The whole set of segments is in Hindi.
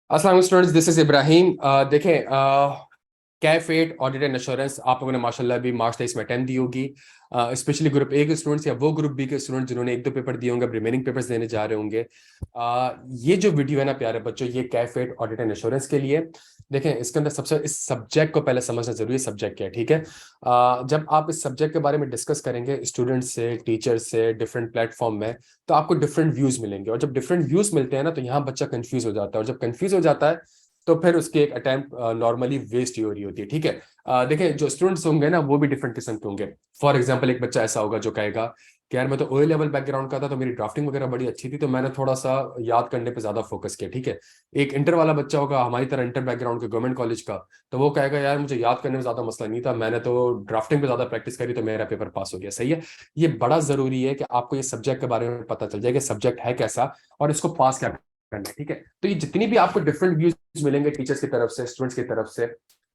अस्सलाम स्टूडेंट्स, दिस इज इब्राहिम। देखें, CAF eight audit and insurance आप लोगों ने माशाल्लाह भी मार्च 23 में अटेम्प्ट दी होगी। स्पेशली ग्रुप ए के स्टूडेंट्स या वो ग्रुप बी के स्टूडेंट्स जिन्होंने एक दो पेपर दिए होंगे, अब रिमेनिंग पेपर्स देने जा रहे होंगे। ये जो वीडियो है ना प्यारे बच्चों, ये CAF eight audit and insurance के लिए। देखें, इसके अंदर सबसे इस सब्जेक्ट को पहले समझना जरूरी है, सब्जेक्ट क्या है, ठीक है। जब आप इस सब्जेक्ट के बारे में डिस्कस करेंगे स्टूडेंट्स से, टीचर्स से, डिफरेंट प्लेटफॉर्म में, तो आपको डिफरेंट व्यूज मिलेंगे। और जब डिफरेंट व्यूज मिलते हैं ना, तो यहाँ बच्चा कंफ्यूज हो जाता है, और जब कंफ्यूज हो जाता है तो फिर उसकी एक अटेम्प्ट नॉर्मली वेस्ट ही हो रही होती है, ठीक है। देखिए, जो स्टूडेंट्स होंगे ना वो भी डिफरेंट किस्म के होंगे। फॉर एग्जांपल, एक बच्चा ऐसा होगा जो कहेगा कि यार मैं तो ओ लेवल बैकग्राउंड का था, तो मेरी ड्राफ्टिंग वगैरह बड़ी अच्छी थी, तो मैंने थोड़ा सा याद करने पे ज्यादा फोकस किया, ठीक है। एक इंटर वाला बच्चा होगा हमारी तरह, इंटर बैकग्राउंड के गवर्नमेंट कॉलेज का, तो वो कहेगा यार मुझे याद करने में ज्यादा मसला नहीं था, मैंने तो ड्राफ्टिंग पे ज्यादा प्रैक्टिस करी, तो मेरा पेपर पास हो गया। सही है। ये बड़ा जरूरी है कि आपको ये सब्जेक्ट के बारे में पता चल जाए कि सब्जेक्ट है कैसा और इसको पास क्या करना है, ठीक है। तो ये जितनी भी आपको डिफरेंट व्यूज मिलेंगे टीचर्स की तरफ से, स्टूडेंट्स की तरफ से,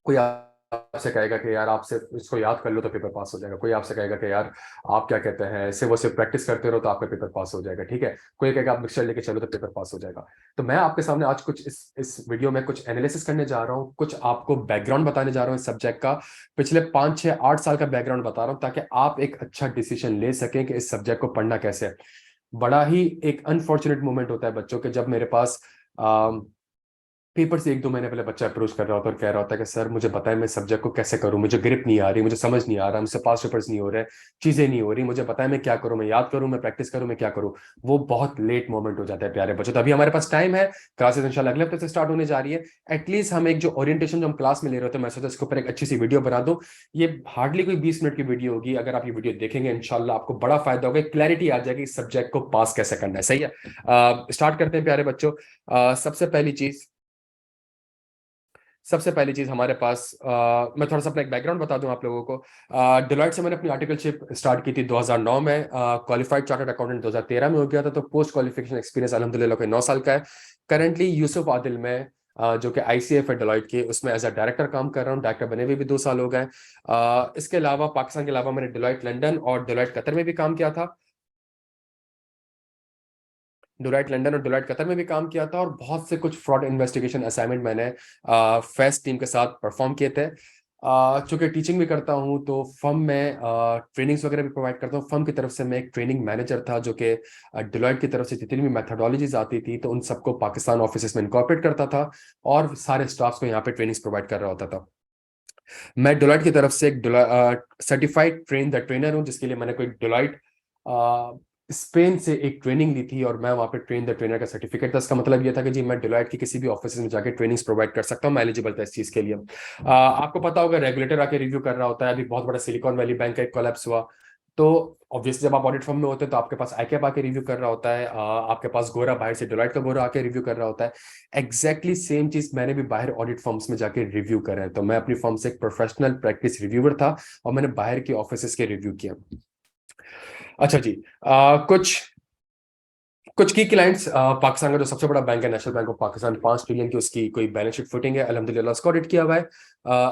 कोई आपसे कहेगा कि यार आपसे इसको याद कर लो तो पेपर पास हो जाएगा, कोई आपसे कहेगा कि यार आप क्या कहते हैं ऐसे वो सिर्फ प्रैक्टिस करते रहो तो आपका पेपर पास हो जाएगा, ठीक है। कोई कहेगा आप मिक्सचर लेके चलो तो पेपर पास हो जाएगा। तो मैं आपके सामने आज कुछ इस वीडियो में कुछ एनालिसिस करने जा रहा हूँ, कुछ आपको बैकग्राउंड बताने जा रहा हूँ इस सब्जेक्ट का। पिछले 5 6 8 साल का बैकग्राउंड बता रहा हूँ ताकि आप एक अच्छा डिसीजन ले सकें कि इस सब्जेक्ट को पढ़ना कैसे है। बड़ा ही एक अनफॉर्चुनेट मोमेंट होता है बच्चों के, जब मेरे पास पेपर से 1 2 महीने पहले बच्चा अप्रोच कर रहा होता है और कह रहा होता है कि सर मुझे बताएं मैं सब्जेक्ट को कैसे करूं, मुझे ग्रिप नहीं आ रही, मुझे समझ नहीं आ रहा, मुझसे पास पेपर्स नहीं हो रहे, चीजें नहीं हो रही, मुझे बताएं मैं क्या करूं, मैं याद करूं, मैं प्रैक्टिस करूं, मैं क्या करूं। वो बहुत लेट मोमेंट हो जाता है प्यारे बच्चों। तो अभी हमारे पास टाइम है, क्लासेस इंशाल्लाह अगले हफ्ते से स्टार्ट होने जा रही है। एटलीस्ट हम एक जो ओरिएंटेशन जो हम क्लास में ले रहे होते हैं, मैं सोचा इसके ऊपर एक अच्छी सी वीडियो बना दूं। ये हार्डली कोई 20 मिनट की वीडियो होगी, अगर आप ये वीडियो देखेंगे इंशाल्लाह आपको बड़ा फायदा होगा, क्लैरिटी आ जाएगी इस सब्जेक्ट को पास कैसे करना है। सही है। स्टार्ट करते हैं प्यारे बच्चों। सबसे पहली चीज हमारे पास, मैं थोड़ा सा अपना एक बैकग्राउंड बता दूं आप लोगों को। डिलॉयट से मैंने अपनी आर्टिकलशिप स्टार्ट की थी 2009 में। क्वालिफाइड चार्टर्ड अकाउंटेंट 2013 में हो गया था, तो पोस्ट क्वालिफिकेशन एक्सपीरियंस अल्हम्दुलिल्लाह कोई 9 साल का है। करंटली यूसुफ आदिल में, जो कि आईसीएफ है डिलॉयट के, उसमें एज अ डायरेक्टर काम कर रहा हूँ। डायरेक्टर बने हुए भी 2 साल हो गए। इसके अलावा पाकिस्तान के अलावा मैंने डिलॉयट लंदन और डिलॉयट कतर में भी काम किया था। डिलॉयट लंदन और डिलॉयट कतर में भी काम किया था, और बहुत से कुछ फ्रॉड इन्वेस्टिगेशन असाइनमेंट मैंने फेस्ट टीम के साथ परफॉर्म किए थे। चूंकि टीचिंग भी करता हूं तो फर्म में ट्रेनिंग्स वगैरह भी प्रोवाइड करता हूं। फर्म की तरफ से मैं एक ट्रेनिंग मैनेजर था, जो कि डिलॉयट की तरफ से जितनी भी मेथोडोलॉजीज आती थी तो उन सबको पाकिस्तान ऑफिस में इनकॉर्पोरेट करता था, और सारे स्टाफ्स को यहाँ पे ट्रेनिंग्स प्रोवाइड कर रहा होता था। मैं डिलॉयट की तरफ से एक सर्टिफाइड ट्रेन द ट्रेनर हूँ, जिसके लिए मैंने कोई डिलॉयट स्पेन से एक ट्रेनिंग ली थी, और मैं वहाँ पे ट्रेन द ट्रेनर का सर्टिफिकेट था। इसका मतलब ये था कि जी मैं डिलॉयट की किसी भी ऑफिस में जाकर ट्रेनिंग्स प्रोवाइड कर सकता हूँ, मैं एलिजिबल था इस चीज के लिए। आपको पता होगा रेगुलेटर आके रिव्यू कर रहा होता है। अभी बहुत बड़ा सिलिकॉन वैली बैंक का एक कोलैप्स हुआ, तो ऑब्वियसली जब आप ऑडिट फर्म में होते हैं तो आपके पास आईकैप आके रिव्यू कर रहा होता है, आपके पास गोरा बाहर से डिलॉयट का गोरा आके रिव्यू कर रहा होता है। एग्जैक्टली सेम चीज मैंने भी बाहर ऑडिट फर्म्स में जाके रिव्यू करा है। तो मैं अपनी फर्म से एक प्रोफेशनल प्रैक्टिस रिव्यूअर था, और मैंने बाहर की ऑफिस के रिव्यू किया। अच्छा जी। कुछ कुछ की क्लाइंट्स, पाकिस्तान का जो सबसे बड़ा बैंक है national bank of Pakistan, 5 trillion की उसकी कोई बैलेंस शीट फुटिंग है, अल्हम्दुलिल्लाह उसको ऑडिट किया हुआ है।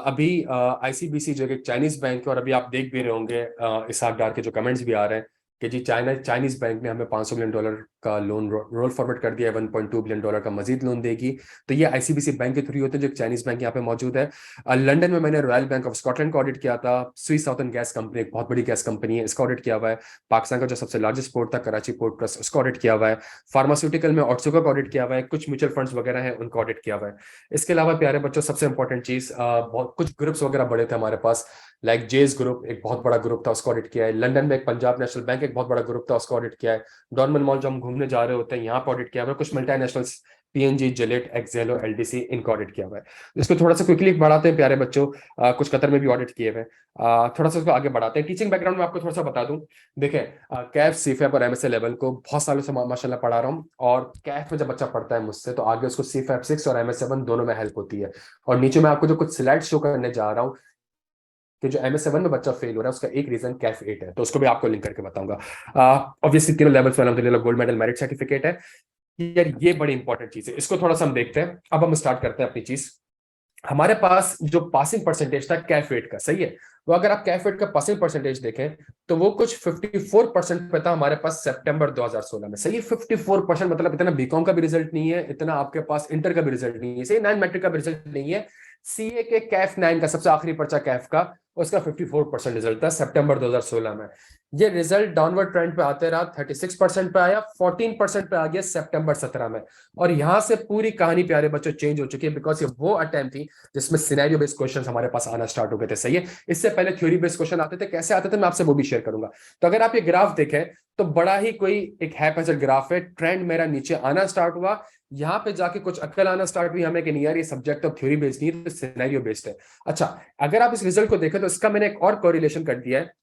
अभी आईसीबीसी जो कि चाइनीज बैंक है, और अभी आप देख भी रहे होंगे इसहाक डार के जो कमेंट्स भी आ रहे हैं कि जी चाइनीज बैंक ने हमें $500 मिलियन का लोन रोल फॉरवर्ड कर दिया है, $1.2 बिलियन का मजीद लोन देगी। तो ये आईसीबीसी बैंक के थ्रू होते हैं, जो चाइनीज बैंक यहाँ पे मौजूद है। लंदन में मैंने रॉयल बैंक ऑफ स्कॉटलैंड को ऑडिट किया था। स्विस साउथर्न गैस कंपनी एक बहुत बड़ी गैस कंपनी है, इसका ऑडिट किया हुआ है। पाकिस्तान का जो सबसे लार्जेस्ट पोर्ट था कराची पोर्ट ट्रस्ट, उसका ऑडिट किया हुआ है। फार्मास्यूटिकल में ऑट्सुका का ऑडिट किया हुआ है। कुछ म्यूचुअल फंड्स वगैरह हैं उनका ऑडिट किया हुआ है। इसके अलावा प्यारे बच्चों सबसे इंपॉर्टेंट चीज, बहुत कुछ ग्रुप्स वगैरह बड़े थे हमारे पास, लाइक जेस ग्रुप एक बहुत बड़ा ग्रुप था, उसका ऑडिट किया है। लंदन में एक पंजाब नेशनल बैंक एक बहुत बड़ा ग्रुप था, उसका ऑडिट किया है। डॉर्मन मॉल जो हम घूमने जा रहे होते हैं यहाँ पर ऑडिट किया हुआ है। कुछ मल्टीनेशनल्स, पीएनजी, जिलेट, एक्सेलो, एलडीसी, इनका ऑडिट किया हुआ है। इसको थोड़ा सा क्विकली बढ़ाते हैं प्यारे बच्चों। कुछ कतर में भी ऑडिट किए हुए हैं। थोड़ा सा इसको आगे बढ़ाते हैं। टीचिंग बैकग्राउंड में आपको थोड़ा सा बता दूं। देखें, कैफ सीफैप और एमएसए लेवल को बहुत सालों से माशाल्लाह पढ़ा रहा हूँ, और कैफ में जब बच्चा पढ़ता है मुझसे तो आगे उसको सीफैप 6 और एमएस 7 दोनों में हेल्प होती है। और नीचे मैं आपको जो कुछ स्लाइड शो करने जा रहा हूँ कि जो एमएस 7 में बच्चा फेल हो रहा है उसका एक रीजन कैफ 8 है, तो उसको भी आपको लिंक करके बताऊंगा। ऑब्वियसली तीनों लेवल्स में अल्हम्दुलिल्लाह गोल्ड मेडल मेरिट सर्टिफिकेट है। यार ये बड़ी इंपॉर्टेंट चीज है, इसको थोड़ा सा हम देखते हैं। अब हम स्टार्ट करते हैं अपनी चीज। हमारे पास जो पासिंग परसेंटेज था कैफ 8 का, सही है, वो अगर आप कैफेट का पासिंग परसेंटेज देखें तो वो कुछ 54% पे था हमारे पास सितंबर 2016 में। सही है, 54%, मतलब इतना बीकॉम का भी रिजल्ट नहीं है, इतना आपके पास इंटर का भी रिजल्ट नहीं है, सही, 9 मैट्रिक का भी रिजल्ट नहीं है। सीए के कैफ 9 का सबसे आखिरी पर्चा कैफ का, उसका 54% रिजल्ट था सितंबर 2016 में। ये रिजल्ट डाउनवर्ड ट्रेंड पे आते रहा, 36% पे आया, 14% पे आ गया सितंबर 17 में। और यहां से पूरी कहानी प्यारे बच्चों चेंज हो चुकी है, बिकॉज ये वो अटेम्प्ट थी जिसमें सिनेरियो बेस्ड क्वेश्चन हमारे पास आना स्टार्ट हो गए थे। सही है, इससे पहले थ्योरी बेस्ड क्वेश्चन आते थे, कैसे आते थे मैं आपसे वो भी शेयर करूंगा। तो अगर आप ये ग्राफ देखें तो बड़ा ही कोई एक हैपेचर ग्राफ है, ट्रेंड मेरा नीचे आना स्टार्ट हुआ, यहाँ पे जाके कुछ अक्ल आना स्टार्ट हुई हमें कि नहीं यार ये सब्जेक्ट अब थ्योरी बेस्ड नहीं है, तो सिनेरियो बेस्ड है। अच्छा, अगर आप इस रिजल्ट को देखें तो इसका मैंने एक और कोरिलेशन कर दिया है,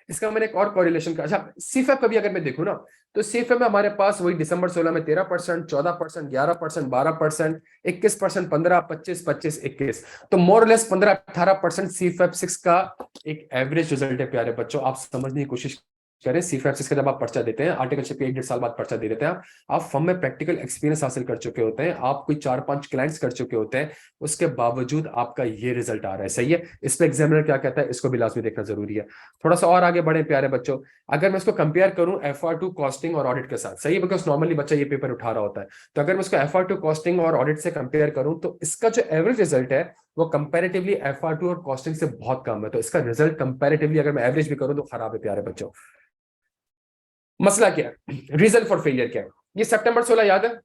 इसका मैंने एक और कोरिलेशन का। अच्छा, सीफेप का भी अगर मैं देखूं ना, तो सीफेप में हमारे पास वही दिसंबर 16 में 13%, 14%, 11%, 12%, 21%, 15, 25, 25, 21, तो मोर लेस 15-18% सीफेप 6 का एक एवरेज रिजल्ट है प्यारे बच्चों। आप समझने की कोशिश करें, सीफेप 6 का जब आप पर्चा देते हैं, आर्टिकलशिप के 1-1.5 साल बाद पर्चा दे देते हैं आप फर्म में प्रैक्टिकल एक्सपीरियंस हासिल कर चुके होते हैं, आप कोई 4-5 क्लाइंट्स कर चुके होते हैं, उसके बावजूद आपका ये रिजल्ट आ रहा है। सही है, इस पे एग्जामिनर क्या कहता है इसको भी लाजमी देखना जरूरी है। थोड़ा सा और आगे बढ़े प्यारे बच्चों, अगर मैं इसको कंपेयर करूं FR2 कॉस्टिंग और ऑडिट के साथ, सही है, बिकॉज नॉर्मली बच्चा ये पेपर उठा रहा होता है, तो अगर मैं इसको FR2 कॉस्टिंग और ऑडिट से कंपेयर करूं तो इसका जो एवरेज रिजल्ट है वो कंपैरेटिवली FR2 और कॉस्टिंग से बहुत कम है। तो इसका रिजल्ट कंपैरेटिवली अगर मैं एवरेज भी करूं तो खराब है प्यारे बच्चों। मसला क्या है, रीजन फॉर फेलियर क्या है? ये सितंबर 16 याद है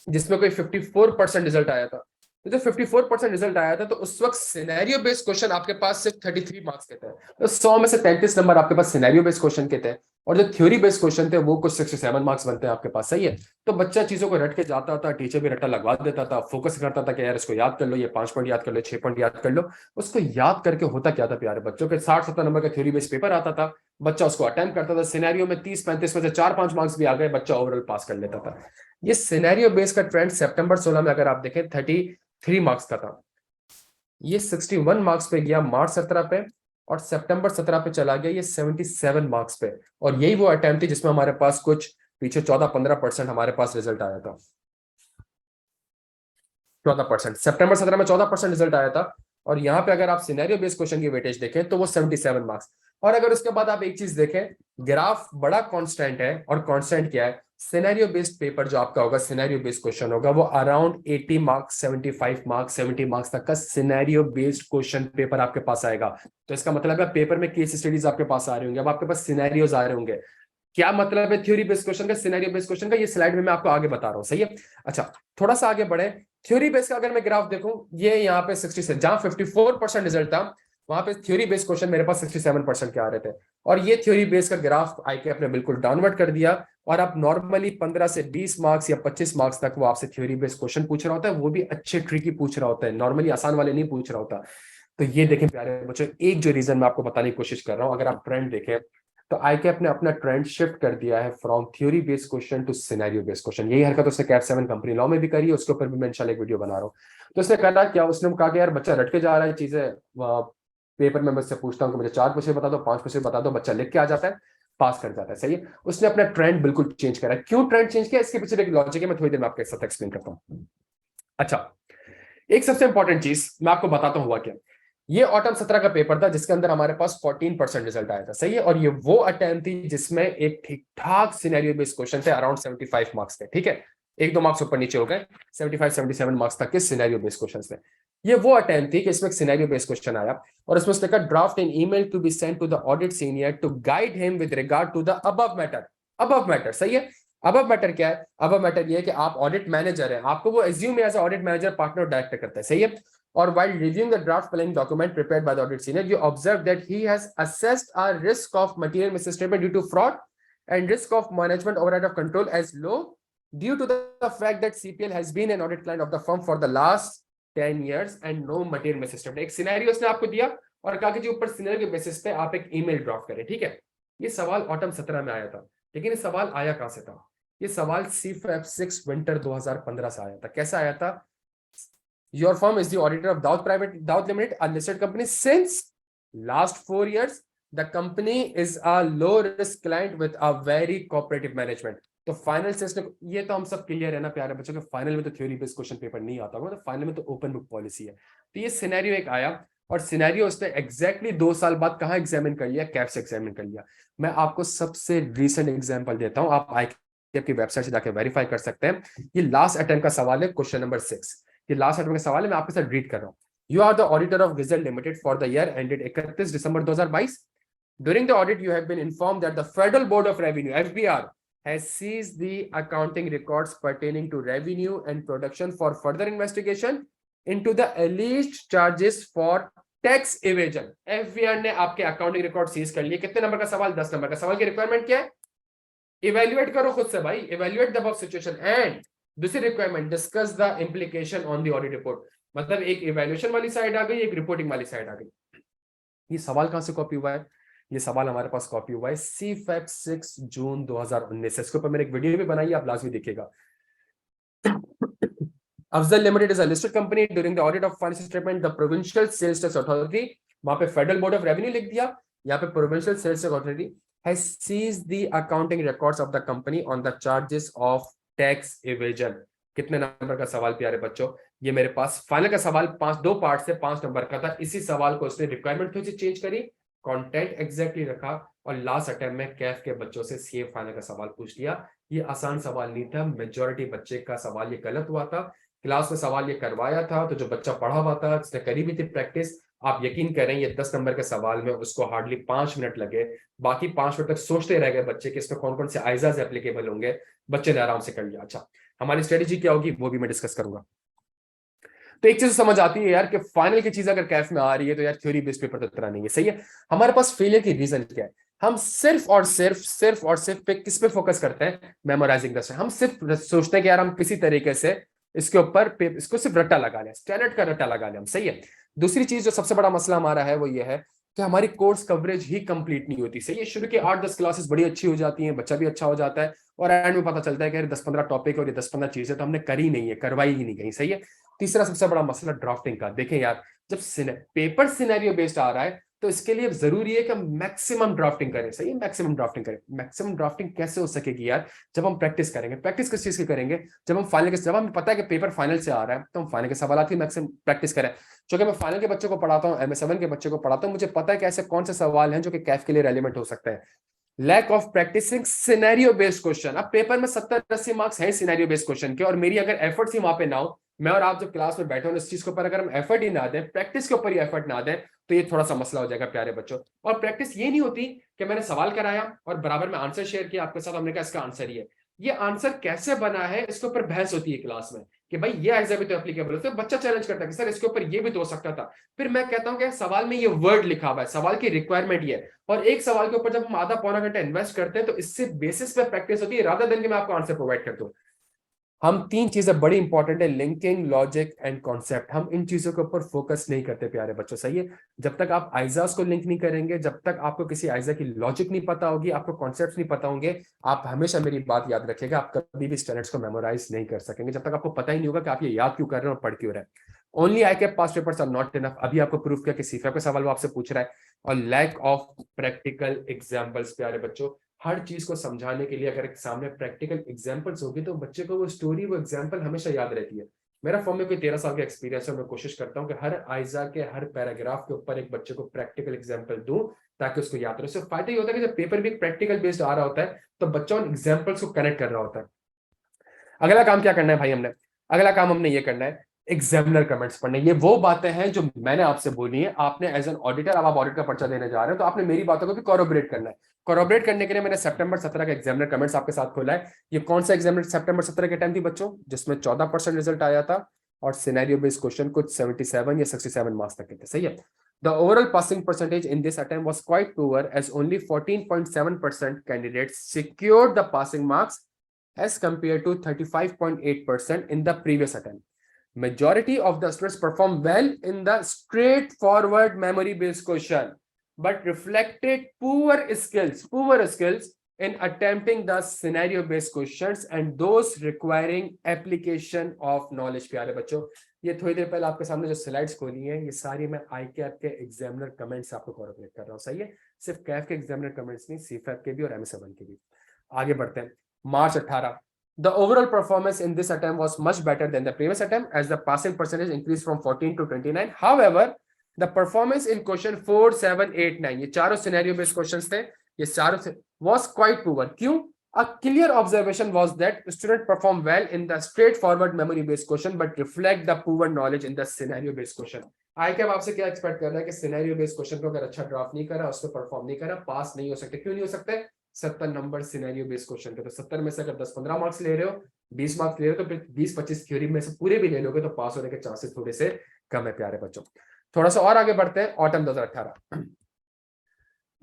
जिसमें कोई 54% रिजल्ट आया था। तो जब 54% रिजल्ट आया था तो उस वक्त सिनेरियो बेस्ड क्वेश्चन आपके पास सिर्फ 33 मार्क्स के थे, तो 100 में से 33 नंबर आपके पास सिनेरियो बेस्ड क्वेश्चन के थे, और जो थ्योरी बेस्ड क्वेश्चन थे वो कुछ 67 मार्क्स बनते हैं आपके पास। सही है, तो बच्चा चीजों को रट के जाता था, टीचर भी रट्टा लगवा देता था, फोकस करता था कि यार इसको याद कर लो, ये 5 पॉइंट याद कर लो, 6 पॉइंट याद कर लो। उसको याद करके होता क्या था प्यारे बच्चों के, 60-70 नंबर का थ्योरी बेस्ड पेपर आता था, बच्चा उसको अटेम्प्ट करता था, सिनेरियो में 30-35 में से 4-5 मार्क्स भी आ गए, बच्चा ओवरऑल पास कर लेता था। ये सिनेरियो बेस का ट्रेंड सितंबर 16 में अगर आप देखें 33 मार्क्स का था, ये 61 मार्क्स पे गया मार्च 17 पे, और सितंबर 17 पे चला गया ये 77 मार्क्स पे। और यही वो अटेम्प्ट थी जिसमें हमारे पास कुछ पीछे 14-15% हमारे पास रिजल्ट आया था। 14%, सितंबर 17 में 14% रिजल्ट आया था। और यहाँ पे अगर आप सिनेरियो बेस्ड क्वेश्चन की वेटेज देखें तो वो 77 मार्क्स। और अगर उसके बाद आप एक चीज देखें, ग्राफ बड़ा कांस्टेंट है, और कांस्टेंट क्या है, सिनेरियो बेस्ड पेपर जो आपका होगा, सिनेरियो बेस्ड क्वेश्चन होगा, वो अराउंड 80 मार्क्स, 75 मार्क्स, 70 मार्क्स तक का सिनेरियो बेस्ड क्वेश्चन पेपर आपके पास आएगा। तो इसका मतलब है पेपर में केस स्टडीज आपके पास आ रहे होंगे, अब आपके पास सिनेरियोज आ रहे होंगे। क्या मतलब है थ्योरी बेस्ड क्वेश्चन का, सिनेरियो बेस्ड क्वेश्चन का, ये स्लाइड में मैं आपको आगे बता रहा हूं। सही है, अच्छा थोड़ा सा आगे बढ़े, थ्योरी बेस्ड का अगर मैं ग्राफ देखूं, ये यहाँ पे 60 जहां 54% रिजल्ट था, वहां पे थ्योरी बेस्ड क्वेश्चन मेरे पास 67% के आ रहे थे। और ये थ्योरी बेस्ड का ग्राफ आईके अपने बिल्कुल डाउनवर्ड कर दिया, और आप नॉर्मली 15 से 20 मार्क्स या 25 मार्क्स तक वो आपसे थ्योरी बेस्ड क्वेश्चन पूछ रहा होता है, वो भी अच्छे ट्रिकी पूछ रहा होता है, नॉर्मली आसान वाले नहीं पूछ रहा होता। तो ये देखें प्यारे बच्चों, एक जो रीजन मैं आपको बताने की कोशिश कर रहा हूं, अगर आप ट्रेंड देखें तो आईकेएप ने अपना ट्रेंड शिफ्ट कर दिया है from theory based question to scenario based question. यही हरकत उसने कैट 7 कंपनी लॉ में भी करी है, उसके ऊपर भी मैं इंशाल्लाह एक वीडियो बना रहा हूँ। तो उसने कहा क्या, उसने कहा कि यार बच्चा रट के जा रहा है चीजें, पेपर में मुझसे पूछता हूँ कि मुझे 4 क्वेश्चन बता दो, 5 क्वेश्चन बता दो, बच्चा लिख के आ जाता है, पास कर जाता है। सही है, उसने अपना ट्रेंड बिल्कुल चेंज करा है। क्यों ट्रेंड चेंज किया, इसके पीछे एक लॉजिक है, मैं थोड़ी देर में आपके साथ एक्सप्लेन करता हूँ। अच्छा, एक सबसे इंपॉर्टेंट चीज मैं आपको बताता हूँ हुआ क्या। ये ऑटम 17 का पेपर था जिसके अंदर हमारे पास 14% रिजल्ट आया था। सही है, और ये वो अटेम्प्ट थी जिसमें एक ठीक ठाक सिनेरियो बेस्ड क्वेश्चन थे, अराउंड 75 मार्क्स थे। ठीक है, 1-2 मार्क्स ऊपर नीचे हो गए, 75-77 मार्क्स तक के सिनेरियो बेस्ड क्वेश्चन थे। ये वो अटेम्प्ट थी कि इसमें सिनेरियो बेस्ड क्वेश्चन आया, और इसमें लिखा draft an email to be sent to the audit senior to guide him with regard to the above matter. Above matter, सही है, अबव मैटर क्या है, अबव मैटर ये है कि आप ऑडिट मैनेजर हैं, आपको वो assume as audit manager, partner, director करता है। सही है, or while reviewing the draft planning document prepared by the audit senior, you observe that he has assessed a risk of material misstatement due to fraud and risk of management override of control as low due to the fact that CPL has been an audit client of the firm for the last 10 years and no material misstatement। एक सिनेरियो उसने आपको दिया और कहा कि जी ऊपर सिनेरियो के बेसिस पे आप एक ईमेल ड्राफ्ट करें। ठीक है, ये सवाल ऑटम 17 में आया था, लेकिन ये सवाल आया कहां से था, ये सवाल CFAP 6 विंटर 2015 से आया था। कैसा आया था, your firm is the auditor of Daud Limited, a listed company since last 4 years. The company is a low risk client with a very cooperative management। तो फाइनल से इसने, ये तो हम सब क्लियर है ना प्यारे बच्चों के, फाइनल में तो थ्योरी बेस्ड क्वेश्चन पेपर नहीं आता होगा, तो फाइनल में तो ओपन बुक पॉलिसी है। तो ये सिनेरियो एक आया, और सिनेरियो उसने एग्जैक्टली 2 साल बाद कहाँ एग्जामिन कर लिया, कैफ से एग्जामिन कर लिया। मैं आपको सबसे रिसेंट एग्जाम्पल देता हूँ, आप ICAP की वेबसाइट से जाकर वेरीफाई कर सकते हैं। ये लास्ट अटेम्प्ट का सवाल है, क्वेश्चन नंबर 6। ये लास्ट अटेम्प्ट का सवाल है, मैं आपके साथ रीड कर रहा हूँ। You are the auditor of result limited for the year ended 31 December 2022। During the audit, you have been informed that the Federal Board of Revenue (FBR) has seized the accounting records pertaining to revenue and production for further investigation into the alleged charges for tax evasion. FBR ने आपके अकाउंटिंग रिकॉर्ड सीज कर लिए। कितने नंबर का सवाल? 10 नंबर का सवाल की रिक्वायरमेंट क्या है? इवेल्युएट करो खुद से भाई, evaluate the above situation and दूसरी requirement discuss the implication on the audit report. मतलब एक इवेल्युएशन वाली साइड आ गई, एक रिपोर्टिंग वाली साइड आ गई। ये सवाल कहां से कॉपी हुआ है? ये सवाल हमारे पास कॉपी हुआ है CFAP 6 जून 2019 से। इसके ऊपर मैंने एक वीडियो भी बनाई है, आप लाजमी देखिएगा। Afzal limited is a listed company. During the audit of financial statement the provincial sales tax authority, वहां पे फेडरल बोर्ड ऑफ रेवेन्यू लिख दिया, यहाँ पे provincial sales tax authority has seized the accounting records of the company on the charges of tax evasion। कितने नंबर का सवाल प्यारे बच्चों? ये मेरे पास फाइनल का सवाल 2 पार्ट से 5 नंबर का था। इसी सवाल को उसने रिक्वायरमेंट थोड़ी सी चेंज करी, कंटेंट एग्जैक्टली रखा और लास्ट अटेम्प्ट में कैफ के बच्चों से सीए फाइनल का सवाल पूछ लिया। ये आसान सवाल नहीं था, मेजॉरिटी बच्चे का सवाल ये गलत हुआ था। क्लास में सवाल ये करवाया था तो जो बच्चा पढ़ा हुआ था, उसने करी भी थी प्रैक्टिस, आप यकीन करें ये 10 नंबर के सवाल में उसको हार्डली 5 मिनट लगे। बाकी 5 मिनट तक सोचते रह गए बच्चे कि इसमें कौन कौन से आइजाज एप्लीकेबल होंगे। बच्चे ने आराम से कर लिया। अच्छा, हमारी स्ट्रेटेजी क्या होगी वो भी मैं डिस्कस करूंगा। तो एक चीज समझ आती है यार कि फाइनल की चीज अगर कैफ में आ रही है तो यार थ्योरी बेस्ड पेपर तो इतना नहीं है। सही है। हमारे पास फेलियर की रीजन क्या है? हम सिर्फ पे किस पे फोकस करते हैं? Memorising the. हम सिर्फ सोचते हैं कि यार हम किसी तरीके से इसके ऊपर इसको सिर्फ रट्टा लगा लें, स्टैंडर्ड का रट्टा लगा लें हम। सही है। दूसरी चीज जो सबसे बड़ा मसला हमारा है वो ये है कि हमारी कोर्स कवरेज ही कंप्लीट नहीं होती। सही है। शुरू के 8-10 क्लासेस बड़ी अच्छी हो जाती हैं, बच्चा भी अच्छा हो जाता है और एंड में पता चलता है कि 10-15 टॉपिक और ये 10-15 चीजें तो हमने करी नहीं है, करवाई ही नहीं गई। सही है। तीसरा सबसे बड़ा मसला ड्राफ्टिंग का। देखें यार, जब पेपर सिनेरियो बेस्ड आ रहा है तो इसके लिए जरूरी है कि हम मैक्सिमम ड्राफ्टिंग करें। सही है। मैक्सिमम ड्राफ्टिंग करें। मैक्सिमम ड्राफ्टिंग कैसे हो सकेगी यार? जब हम प्रैक्टिस करेंगे। प्रैक्टिस किस चीज की करेंगे? जब हमें पता है कि पेपर फाइनल से आ रहा है तो हम फाइनल के सवाल की मैक्सिमम प्रैक्टिस करें। क्योंकि मैं फाइनल के बच्चों को पढ़ाता हूँ, MA7 के बच्चों को पढ़ाता हूँ, मुझे पता है कि ऐसे कौन से सवाल हैं जो कि कैफ के लिए रेलिवेंट हो सकते हैं। Lack of practising scenario based question. अब पेपर में 70-80 मार्क्स हैं सिनेरियो बेस्ड क्वेश्चन के, और मेरी अगर एफर्ट्स ही वहां पे ना हो, मैं और आप जब क्लास में बैठे हो इस चीज के ऊपर अगर हम एफर्ट ही ना दें, प्रैक्टिस के ऊपर ही एफर्ट ना दें, तो ये थोड़ा सा मसला हो जाएगा प्यारे बच्चों। और प्रैक्टिस ये नहीं होती कि मैंने सवाल कराया और बराबर में आंसर शेयर किया आपके साथ, हमने कहा इसका आंसर ये है। ये आंसर कैसे बना है इसके ऊपर बहस होती है क्लास में कि भाई ये एग्जाम भी तो एप्लीकेबल है, तो बच्चा चैलेंज करता है कि सर इसके ऊपर ये भी तो हो सकता था। फिर मैं कहता हूं कि सवाल में ये वर्ड लिखा हुआ है, सवाल की रिक्वायरमेंट ये है, और एक सवाल के ऊपर जब हम आधा पौना घंटा इन्वेस्ट करते हैं तो इससे बेसिस पे प्रैक्टिस होती है, रादर देन कि मैं आपको आंसर प्रोवाइड कर दूं। हम 3 चीजें बड़ी इंपॉर्टेंट है, लिंकिंग, लॉजिक एंड कॉन्सेप्ट। हम इन चीजों के ऊपर फोकस नहीं करते प्यारे बच्चों। सही है। जब तक आप आइजाज को लिंक नहीं करेंगे, जब तक आपको किसी आइजा की लॉजिक नहीं पता होगी, आपको कॉन्सेप्ट नहीं पता होंगे, आप हमेशा मेरी बात याद रखिएगा, आप कभी भी स्टैंडर्ड्स को मेमोराइज नहीं कर सकेंगे जब तक आपको पता ही नहीं होगा कि आप ये याद क्यों कर रहे हैं और पढ़ क्यों रहे हैं। Only ICAP pass papers are not enough. अभी आपको प्रूफ किया कि सीफा का सवाल वो आपसे पूछ रहा है। और लैक ऑफ प्रैक्टिकल एग्जाम्पल्स प्यारे बच्चों। हर चीज को समझाने के लिए अगर एक सामने प्रैक्टिकल एग्जांपल्स होगी तो बच्चे को वो स्टोरी, वो एग्जांपल हमेशा याद रहती है। मेरा फॉर्म में कोई 13 साल का एक्सपीरियंस है, मैं कोशिश करता हूँ कि हर आइजा के हर पैराग्राफ के ऊपर एक बच्चे को प्रैक्टिकल एग्जांपल दूं ताकि उसको याद रहे। उससे फायदा ये होता है कि जब पेपर भी प्रैक्टिकल बेस्ड आ रहा होता है तो बच्चा उन एग्जाम्पल्स को कनेक्ट कर रहा होता है। अगला काम क्या करना है भाई हमने? अगला काम हमने ये करना है, एग्जामिनर कमेंट्स पढ़ने। ये वो बातें हैं जो मैंने आपसे बोली है, आपने एज एन ऑडिटर, अब आप ऑडिट का पर्चा देने जा रहे हैं तो आपने मेरी बातों को भी कोरोबरेट करना है। कोरोबरेट करने के लिए मैंने सितंबर 17 का एग्जामिनर कमेंट्स आपके साथ खोला है। ये कौन सा एग्जामिनर सितंबर 17 के टाइम थी बच्चों? जिसमें 14% रिजल्ट आया था और सिनेरियो बेस्ड क्वेश्चन कुछ 77 या 67 मार्क्स तक के थे। सही है। The overall passing percentage in this attempt was quite poor as only 14.7% candidates secured the passing marks as compared to 35.8% in the previous attempt. Majority of the students performed well in the straightforward memory-based question, but reflected poor skills in attempting the scenario-based questions and those requiring application of knowledge। प्यारे बच्चों, ये थोड़ी देर पहले आपके सामने जो स्लाइड्स खोली हैं, ये सारी मैं ICAP के एग्जामिनर कमेंट्स आपको कोरिलेट कर रहा हूँ। सही है। सिर्फ कैफ के एग्जामिनर कमेंट्स नहीं, CFAP के भी और MA7 के भी। आगे बढ़ते हैं। मार्च 18, the overall performance in this attempt was much better than the previous attempt as the passing percentage increased from 14 to 29. However, the performance in question 4, 7, 8, 9, ये चारों सिनेरियो बेस्ड क्वेश्चंस थे, ये चारों से was quite poor. क्यों? A clear observation was that student perform well in the straightforward memory based question but reflect the poor knowledge in the scenario based question. I cap आपसे क्या एक्सपेक्ट कर रहा है कि सिनेरियो बेस्ड क्वेश्चन को अगर अच्छा ड्राफ्ट नहीं करा, उसको परफॉर्म नहीं करा, पास नहीं हो सकते। क्यों नहीं हो सकते? 70 नंबर सिनेरियो बेस्ड क्वेश्चन के, तो 70 में से अगर 10-15 मार्क्स ले रहे हो, 20 मार्क्स ले रहे हो, तो फिर 20-25 थ्योरी में से पूरे भी ले लोगे तो पास होने के चांसेस थोड़े से कम है प्यारे बच्चों। थोड़ा सा और आगे बढ़ते हैं। Autumn 2018,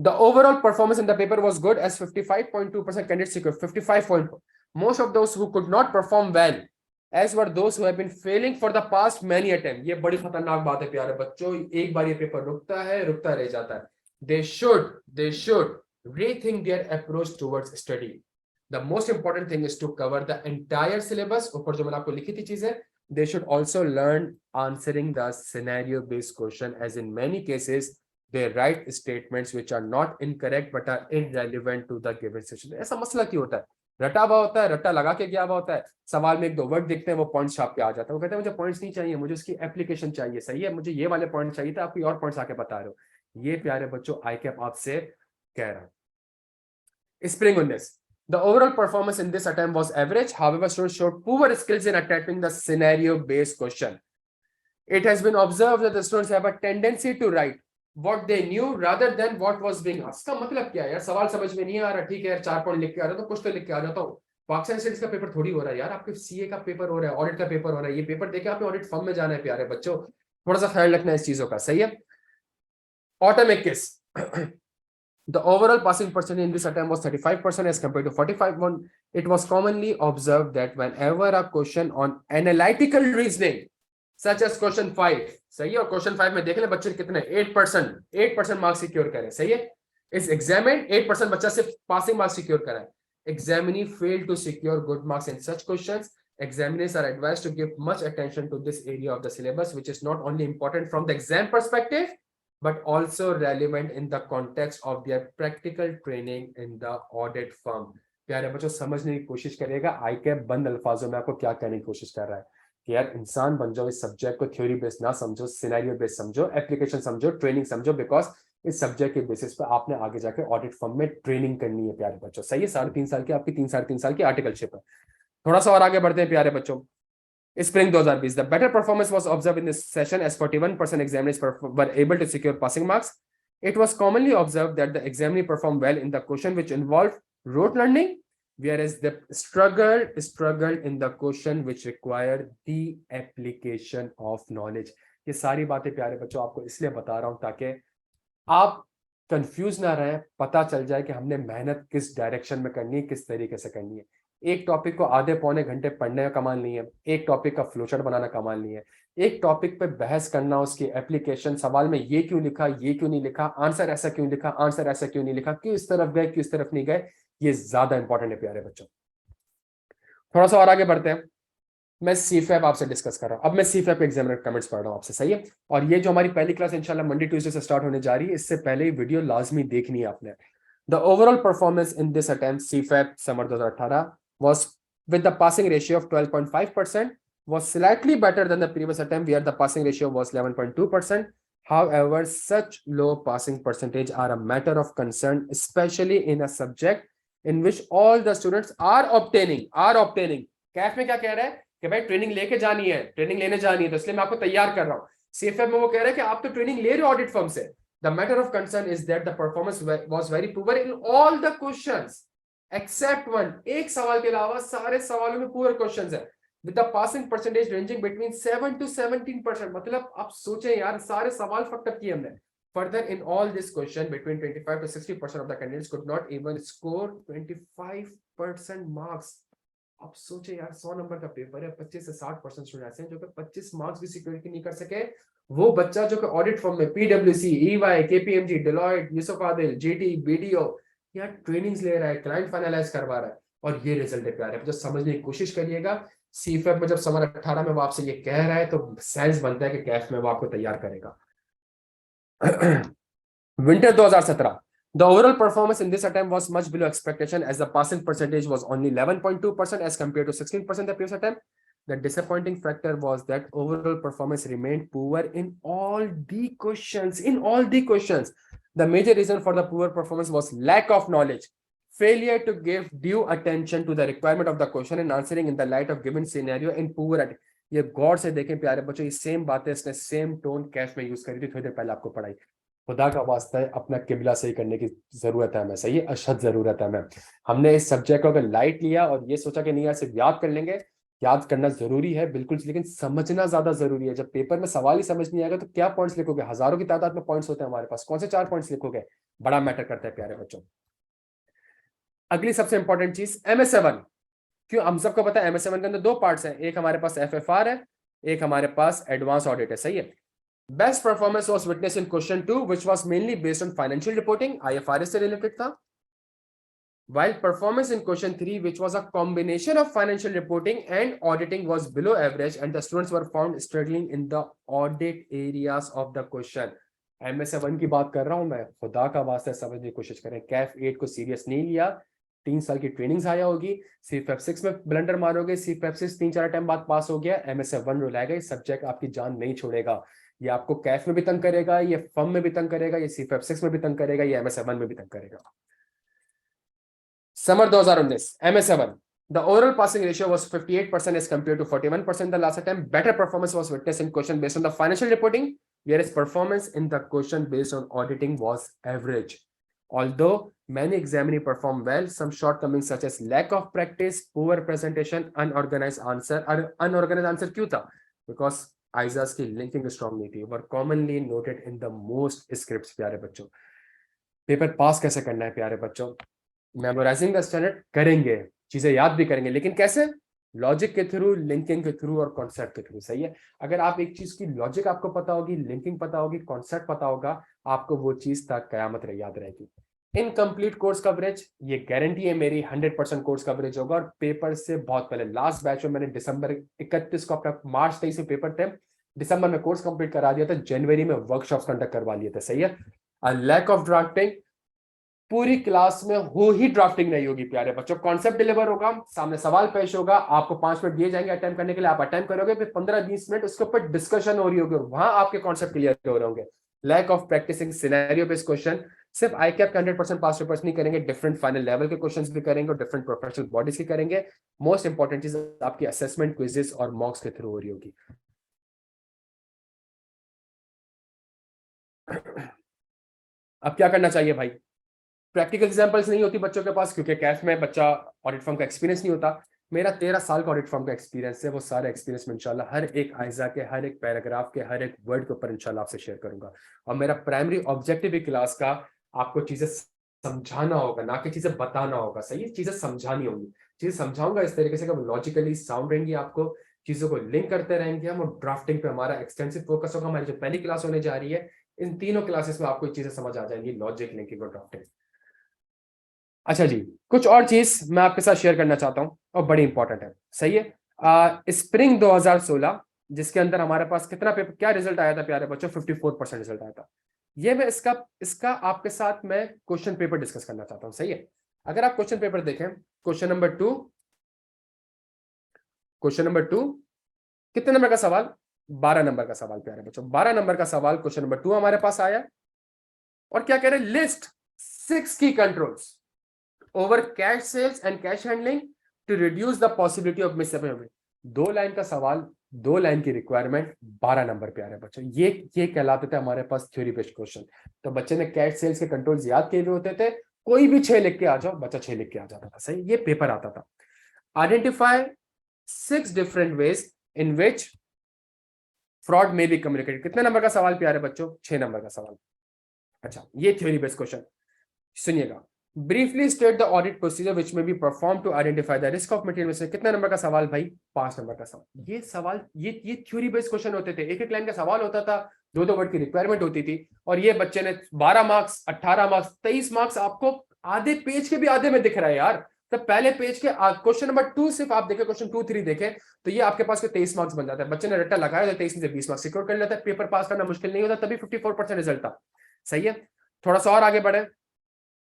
the overall performance in the paper was good as 55.2% candidates secured 55 point. Most of those who could not perform well as were those who have been failing for the past many attempts. ये बड़ी खतरनाक बात है प्यारे बच्चों, एक बार ये पेपर रुकता है, रुकता रह जाता है। They should rethink their approach towards study. The most important thing is to cover the entire syllabus. ऊपर जो मैंने आपको लिखी थी चीजें, they should also learn answering the scenario based question, as in many cases they write statements which are not incorrect but are irrelevant to the given situation. ऐसा मसला क्यों होता है? रटा हुआ होता है, रटा लगा के गया हुआ होता है, सवाल में एक दो वर्ड दिखते हैं, वो पॉइंट्स छाप के आ जाता है, वो कहते हैं मुझे पॉइंट्स नहीं चाहिए, मुझे उसकी एप्लीकेशन चाहिए। सही है, मुझे ये वाले पॉइंट चाहिए था, आप कोई और पॉइंट्स आके बता रहे हो। ये प्यारे बच्चों आई कैप आपसे कह रहा है। Spring 19, the overall performance in this attempt was average. However, students showed poor skills in attempting the scenario based question. It has been observed that the students have a tendency to write what they knew rather than what was being asked. इसका मतलब क्या है यार? सवाल समझ में नहीं आ रहा, ठीक है यार, 4 पॉइंट लिख के आ रहा, तो कुछ तो लिख के आ जाता हूँ। पाकिस्तान स्टेट्स का पेपर थोड़ी हो रहा है यार, आपके सीए का पेपर हो रहा है, ऑडिट का पेपर हो रहा है। ये पेपर देके आपने ऑडिट फॉर्म में जाना है प्यारे बच्चों, थोड़ा सा ख्याल रखना है इस चीजों का। सही है। Autumn 21, the overall passing percentage in this attempt was 35% as compared to 45%. It was commonly observed that whenever a question on analytical reasoning such as question 5, सही है, और क्वेश्चन 5 में देख ले बच्चे कितने 8% मार्क्स सिक्योर करें। सही है, इस एग्जामिन 8% बच्चा सिर्फ पासिंग मार्क्स सिक्योर करा। Examinee failed to secure good marks in such questions. Examiners are advised to give much attention to this area of the syllabus, which is not only important from the exam perspective but also relevant in the context of their practical training in the audit firm. प्यारे बच्चों, समझने की कोशिश करिएगा आई कैप बंद अल्फाजों में आपको क्या कहने की कोशिश कर रहा है कि यार इंसान बन जाओ, इस सब्जेक्ट को थ्योरी बेस्ड ना समझो, सिनेरियो बेस्ड समझो, एप्लीकेशन समझो, ट्रेनिंग समझो, बिकॉज इस सब्जेक्ट के बेसिस पे आपने आगे जाके ऑडिट फर्म में ट्रेनिंग करनी है प्यारे बच्चों। सही है, 3.5 साल की आपकी 3-3.5 साल की आर्टिकलशिप है। थोड़ा सा और आगे बढ़ते हैं प्यारे बच्चों। Spring 2020, the better performance was observed in this session as 41% examiners were able to secure passing marks. It was commonly observed that the examinee performed well in the question which involved rote learning, whereas they struggled in the question which required the application of knowledge. ये सारी बातें प्यारे बच्चों आपको इसलिए बता रहा हूं ताकि आप कंफ्यूज ना रहे, पता चल जाए कि हमने मेहनत किस डायरेक्शन में करनी है, किस तरीके से करनी है। एक टॉपिक को आधे पौने घंटे पढ़ने का कमाल नहीं है, एक टॉपिक का फ्लोचार्ट बनाना कमाल नहीं है, एक टॉपिक पे बहस करना, उसकी एप्लीकेशन, सवाल में ये क्यों लिखा, ये क्यों नहीं लिखा, आंसर ऐसा क्यों लिखा, आंसर ऐसा क्यों नहीं लिखा, क्यों इस तरफ गए, क्यों इस तरफ नहीं गए, ये ज्यादा इंपॉर्टेंट है प्यारे बच्चों। थोड़ा सा और आगे बढ़ते हैं। मैं सीफैप आपसे डिस्कस कर रहा हूं, अब मैं सीफैप एग्जामिनर कमेंट्स पढ़ रहा हूं आपसे। सही है, और ये जो हमारी पहली क्लास इंशाल्लाह मंडे ट्यूसडे से स्टार्ट होने जा रही है, इससे पहले ही वीडियो लाजमी देखनी है आपने। The overall performance in this attempt CFAP summer 2018 was with the passing ratio of 12.5% was slightly better than the previous attempt where the passing ratio was 11.2%. However, such low passing percentage are a matter of concern, especially in a subject in which all the students are obtaining. Kaif में क्या कह रहा है कि भाई ट्रेनिंग लेके जानी है, ट्रेनिंग लेने जानी है, तो इसलिए मैं आपको तैयार कर रहा हूँ। सीएफएफ में वो कह रहा है कि आप तो ट्रेनिंग ले रहे हो ऑडिट फर्म से। The matter of concern is that the performance was very poor in all the questions except one. एक सवाल के अलावा सारे सवालों में पुअर क्वेश्चंस है, with the passing percentage ranging between 7 to 17%. मतलब आप सोचें यार, सारे सवाल फक्ट अप किए हमने। Further, in all this question, between 25 to 60% of the candidates could not even score 25% marks. अब सोचे यार, 100 नंबर का पेपर है, 25 से 60% स्टूडेंट ऐसे हैं जो कि 25 मार्क्स भी सिक्योर नहीं कर सके। वो बच्चा जो कि ऑडिट फर्म में पीडब्ल्यूसी, EY, KPMG, Deloitte, Yousuf Adil, GT, BDO यार ट्रेनिंग्स ले रहा है, क्लाइंट फाइनलाइज करवा रहा है, और ये रिजल्ट है प्यारे। जो समझने की कोशिश करिएगा, सीफएफ में जब समर 18 में वो आपसे ये कह रहा है तो सेंस बनता है कि कैफ में वो आपको तैयार करेगा। Winter 2017, the overall performance in this attempt was much below expectation as the passing percentage was only 11.2% as compared to 16% the previous attempt. The disappointing factor was that overall performance remained poor in all the questions. In all the questions, the major reason for the poor performance was lack of knowledge, failure to give due attention to the requirement of the question and answering in the light of given scenario, and poor ये गौर से देखें प्यारे बच्चों, ये सेम बातें इसने सेम टोन कैश में यूज करी थी थोड़ी देर पहले आपको पढ़ाई। खुदा का वास्ता है, अपना किबला सही करने की जरूरत है हमें, सही है, अशद जरूरत है हमें। हमने इस सब्जेक्ट को अगर लाइट लिया और ये सोचा कि नहीं यार सिर्फ याद कर लेंगे, याद करना जरूरी है बिल्कुल, लेकिन समझना ज्यादा जरूरी है। जब पेपर में सवाल ही समझ नहीं आएगा तो क्या पॉइंट्स लिखोगे? हजारों की तादाद में पॉइंट्स होते हैं हमारे पास, कौन से 4 पॉइंट्स लिखोगे? बड़ा मैटर करता है प्यारे बच्चों। अगली सबसे इंपॉर्टेंट चीज MS7। क्यों? हम सबको पता है MS7 के अंदर 2 पार्ट्स हैं, एक हमारे पास FFR है, एक हमारे पास एडवांस ऑडिट है, सही है। Best performance was witness in question 2 which was mainly based on financial reporting, IFRS से रिलेटेड था। While performance in question 3, which was a combination of financial reporting and auditing, was below average, and the students were found struggling in the audit areas of the question. MS7 की बात कर रहा हूं मैं, खुदा का वास्ता समझने की कोशिश करें। कैफ 8 को सीरियस नहीं लिया, 3 साल की ट्रेनिंग आया होगी, CFF6 में ब्लंडर मारोगे, CFF6 3-4 टाइम बाद पास हो गया, MS7 रुलाएगा, ये सब्जेक्ट आपकी जान नहीं छोड़ेगा। ये आपको कैफ में भी तंग करेगा, ये फम में भी तंग करेगा, ये CFF6 में भी तंग करेगा, ये MS7 में भी तंग करेगा। Summer 2019, MS7. The overall passing ratio was 58% as compared to 41% the last attempt. Better performance was witnessed in question based on the financial reporting, whereas performance in the question based on auditing was average. Although many examiners performed well, some shortcomings such as lack of practice, poor presentation, unorganized answer क्यों था? Because ISAs की linking strong नहीं थी, were commonly noted in the most scripts। प्यारे बच्चों, पेपर पास कैसे करना है प्यारे बच्चों? मेमोराइजिंग द स्टैंडर्ड करेंगे, चीजें याद भी करेंगे, लेकिन कैसे? लॉजिक के थ्रू, लिंकिंग के थ्रू और कॉन्सेप्ट के थ्रू, सही है। अगर आप एक चीज की लॉजिक आपको पता होगी, लिंकिंग पता होगी, कॉन्सेप्ट पता होगा, आपको वो चीज तक कयामत रह याद रहेगी। इनकम्प्लीट कोर्स कवरेज, ये गारंटी है मेरी 100% कोर्स कवरेज होगा, और पेपर से बहुत पहले लास्ट बैच में मैंने दिसंबर 31 को अपना, मार्च 23 में पेपर थे, दिसंबर में कोर्स कंप्लीट करा दिया था, जनवरी में वर्कशॉप्स कंडक्ट करवा लिए थे, सही है। लैक ऑफ ड्राफ्टिंग, पूरी क्लास में हो ही ड्राफ्टिंग नहीं होगी प्यारे बच्चों। कॉन्सेप्ट डिलीवर होगा, सामने सवाल पेश होगा, आपको 5 मिनट दिए जाएंगे अटेम्प्ट करने के लिए, आप अटेम्प्ट करोगे, फिर 15-20 मिनट उसके ऊपर डिस्कशन हो रही होगी, वहां आपके कॉन्सेप्ट क्लियर हो रहे होंगे। Lack of practising scenario based question, सिर्फ ICAP के 100% पास पेपर्स नहीं करेंगे, डिफरेंट फाइनल लेवल के क्वेश्चंस भी करेंगे और डिफरेंट प्रोफेशनल बॉडीज की करेंगे। मोस्ट इंपॉर्टेंट चीज आपकी असेसमेंट, क्विजेस और मॉक्स के थ्रू हो रही होगी। अब क्या करना चाहिए भाई? प्रैक्टिकल एग्जांपल्स नहीं होती बच्चों के पास, क्योंकि कैफ में बच्चा ऑडिट फर्म का एक्सपीरियंस नहीं होता। मेरा 13 साल का ऑडिट फर्म का एक्सपीरियंस है, वो सारे एक्सपीरियंस में इंशाल्लाह हर एक आइजा के, हर एक पैराग्राफ के, हर एक वर्ड के ऊपर इंशाल्लाह आपसे शेयर करूंगा। और मेरा प्राइमरी ऑब्जेक्टिव क्लास का आपको चीजें समझाना होगा, ना कि चीजें बताना होगा, सही है। चीजें समझानी होंगी, चीजें समझाऊंगा इस तरीके से कि लॉजिकली साउंड रहेंगी, आपको चीजों को लिंक करते रहेंगे हम, और ड्राफ्टिंग पे हमारा एक्सटेंसिव फोकस होगा। हमारी जो पहली क्लास होने जा रही है, इन तीनों क्लासेस में आपको चीजें समझ आ जाएंगी, लॉजिक, लिंकिंग और ड्राफ्टिंग। अच्छा जी, कुछ और चीज मैं आपके साथ शेयर करना चाहता हूं और बड़ी इंपॉर्टेंट है, सही है। स्प्रिंग 2016, जिसके अंदर हमारे पास कितना पेपर, क्या रिजल्ट आया था प्यारे बच्चों? 54% रिजल्ट आया था। ये मैं इसका आपके साथ मैं क्वेश्चन पेपर डिस्कस करना चाहता हूं, सही है। अगर आप क्वेश्चन पेपर देखें, क्वेश्चन नंबर 2, कितने नंबर का सवाल? 12 नंबर का सवाल प्यारे बच्चों, 12 नंबर का सवाल क्वेश्चन नंबर 2 हमारे पास आया। और क्या कह रहे हैं? लिस्ट 6 की controls over cash sales and cash handling to reduce the possibility of misappropriation। 2 line का सवाल, 2 लाइन की रिक्वायरमेंट, 12 नंबर प्यारे बच्चों। ये कहलाते थे हमारे पास थ्योरी बेस्ड क्वेश्चन। तो बच्चे ने कैश सेल्स के कंट्रोल्स याद किए हुए होते थे, कोई भी 6 लिख के आ जाओ, बच्चा 6 लिख के आ जाता था, सही। ये पेपर आता था। Identify 6 different ways in which fraud में बी कम्युनिकेटेड। कितने नंबर का सवाल प्यारे बच्चों? 6 नंबर का सवाल। अच्छा, ये थ्योरी बेस्ड क्वेश्चन सुनिएगा। Briefly state the audit procedure which may be perform to identify the risk of material mistake. कितने नंबर का सवाल भाई? 5 नंबर का सवाल। ये सवाल, ये थ्योरी बेस्ड क्वेश्चन होते थे, एक एक लाइन का सवाल होता था, 2-2 वर्ड की रिक्वायरमेंट होती थी, और ये बच्चे ने 12 मार्क्स, 18 मार्क्स, 23 मार्क्स आपको आधे पेज के भी आधे में दिख रहा है यार। तो पहले पेज के क्वेश्चन नंबर 2 सिर्फ आप देखें, क्वेश्चन 2, 3 देखें, तो ये आपके पास 23 मार्क्स बन जाता है। बच्चे ने रट्टा लगाया तो 23 में से 20 मार्क्स सिक्योर कर लेता है। पेपर पास करना मुश्किल नहीं होता, तभी 54% रिजल्ट था, सही है। थोड़ा सा और आगे बढ़े,